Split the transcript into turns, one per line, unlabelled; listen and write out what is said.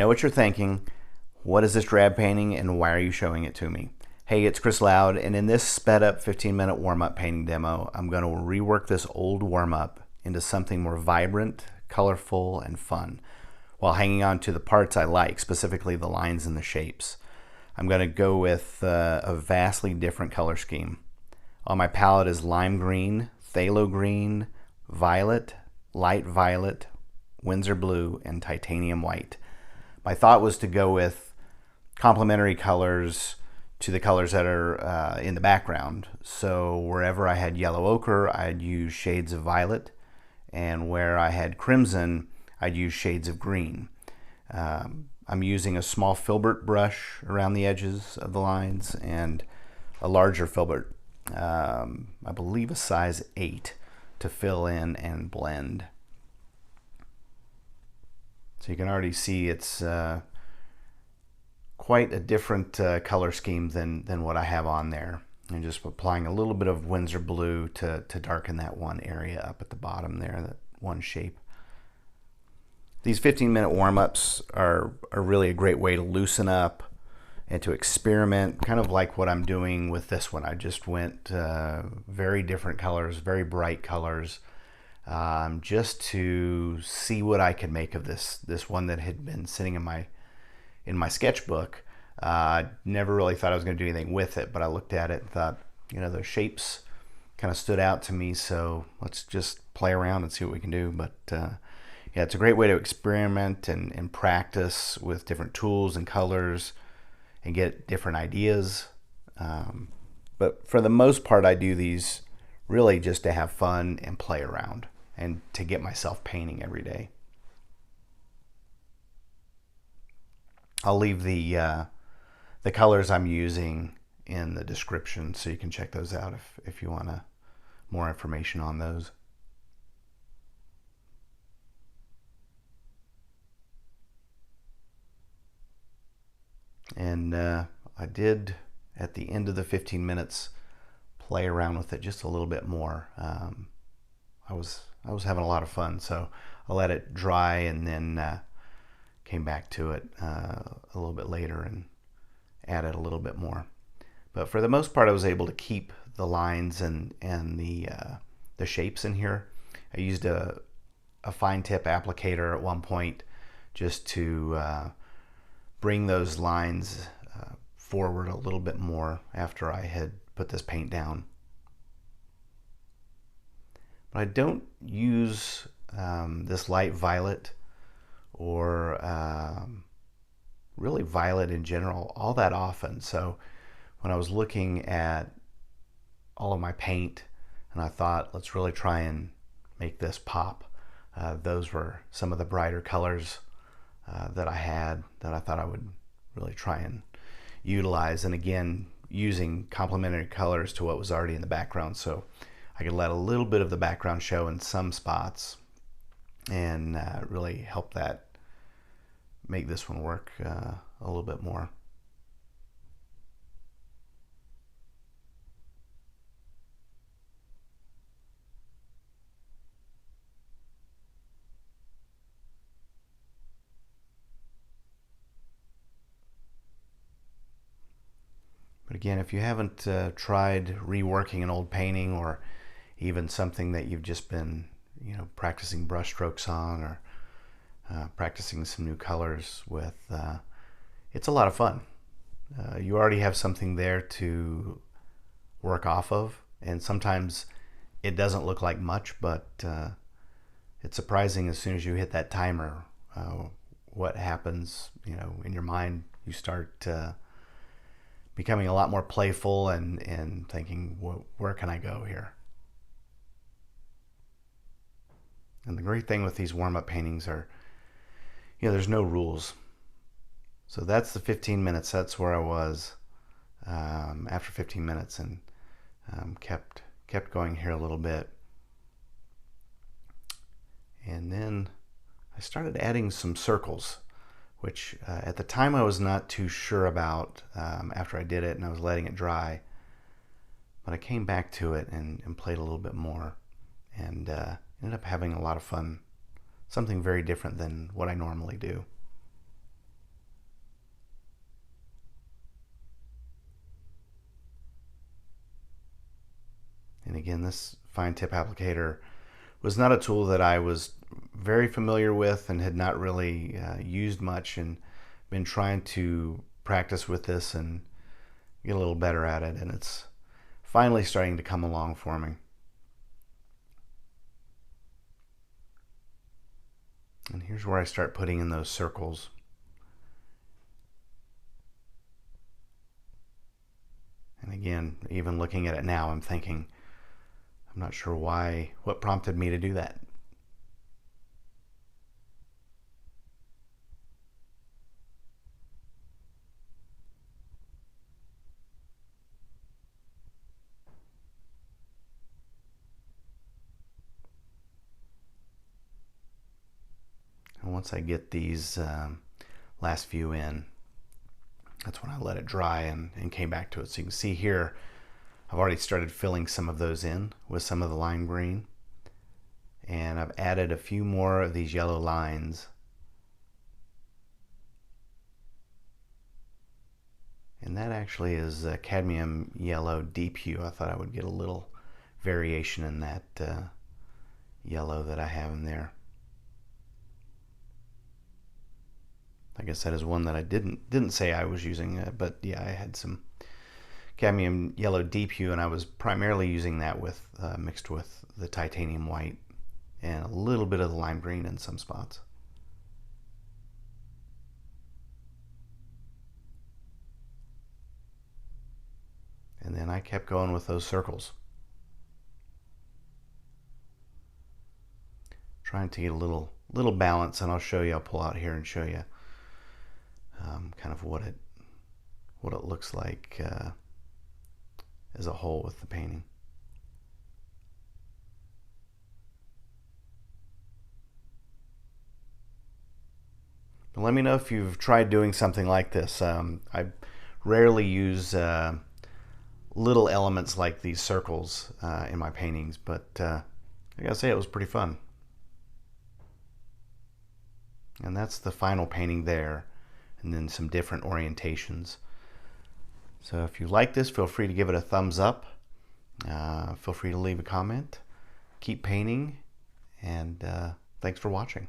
know what you're thinking. What is this drab painting and why are you showing it to me? Hey, it's Chris Loud, and in this sped up 15-minute warm-up painting demo, I'm going to rework this old warm-up into something more vibrant, colorful, and fun, while hanging on to the parts I like, specifically the lines and the shapes. I'm going to go with a vastly different color scheme. On my palette is lime green, phthalo green, violet, light violet, Windsor blue, and titanium white. My thought was to go with complementary colors to the colors that are in the background. So wherever I had yellow ochre, I'd use shades of violet, and where I had crimson, I'd use shades of green. I'm using a small filbert brush around the edges of the lines and a larger filbert, I believe a size 8, to fill in and blend. So you can already see it's quite a different color scheme than what I have on there. And just applying a little bit of Windsor blue to darken that one area up at the bottom there, that one shape. These 15-minute warm-ups are really a great way to loosen up and to experiment, kind of like what I'm doing with this one. I just went very different colors, very bright colors, just to see what I could make of this one that had been sitting in my sketchbook. Never really thought I was going to do anything with it, but I looked at it and thought, you know, those shapes kind of stood out to me, so let's just play around and see what we can do. But yeah, it's a great way to experiment and practice with different tools and colors and get different ideas. But for the most part, I do these really just to have fun and play around and to get myself painting every day. I'll leave the colors I'm using in the description so you can check those out if you want more information on those. And I did, at the end of the 15 minutes, play around with it just a little bit more. I was having a lot of fun, so I let it dry and then came back to it a little bit later and added a little bit more. But for the most part, I was able to keep the lines and the shapes in here. I used a fine tip applicator at one point just to bring those lines forward a little bit more after I had put this paint down. But I don't use this light violet or really violet in general all that often. So when I was looking at all of my paint and I thought, let's really try and make this pop, those were some of the brighter colors that I had that I thought I would really try and utilize. And again, using complementary colors to what was already in the background, so I could let a little bit of the background show in some spots and really help that make this one work a little bit more. But again, if you haven't tried reworking an old painting, or even something that you've just been, you know, practicing brush strokes on, or practicing some new colors with, it's a lot of fun. You already have something there to work off of, and sometimes it doesn't look like much, but it's surprising as soon as you hit that timer what happens, you know, in your mind. You start becoming a lot more playful and thinking, where can I go here? And the great thing with these warm-up paintings are, you know, there's no rules. So that's the 15 minutes. That's where I was after 15 minutes, and kept going here a little bit. And then I started adding some circles, which at the time I was not too sure about after I did it and I was letting it dry. But I came back to it and played a little bit more, and ended up having a lot of fun. Something very different than what I normally do. And again, this fine tip applicator was not a tool that I was very familiar with and had not really used much, and been trying to practice with this and get a little better at it, and it's finally starting to come along for me. And here's where I start putting in those circles. And again, even looking at it now, I'm thinking, I'm not sure what prompted me to do that. And once I get these last few in, that's when I let it dry and came back to it. So you can see here, I've already started filling some of those in with some of the lime green. And I've added a few more of these yellow lines. And that actually is cadmium yellow deep hue. I thought I would get a little variation in that yellow that I have in there. I guess that is one that I didn't say I was using, but yeah, I had some cadmium yellow deep hue, and I was primarily using that with mixed with the titanium white and a little bit of the lime green in some spots. And then I kept going with those circles, trying to get a little balance, and I'll show you. I'll pull out here and show you kind of what it looks like as a whole with the painting. But let me know if you've tried doing something like this. I rarely use little elements like these circles in my paintings, but I gotta say it was pretty fun. And that's the final painting there, and then some different orientations. So if you like this, feel free to give it a thumbs up. Feel free to leave a comment. Keep painting, and thanks for watching.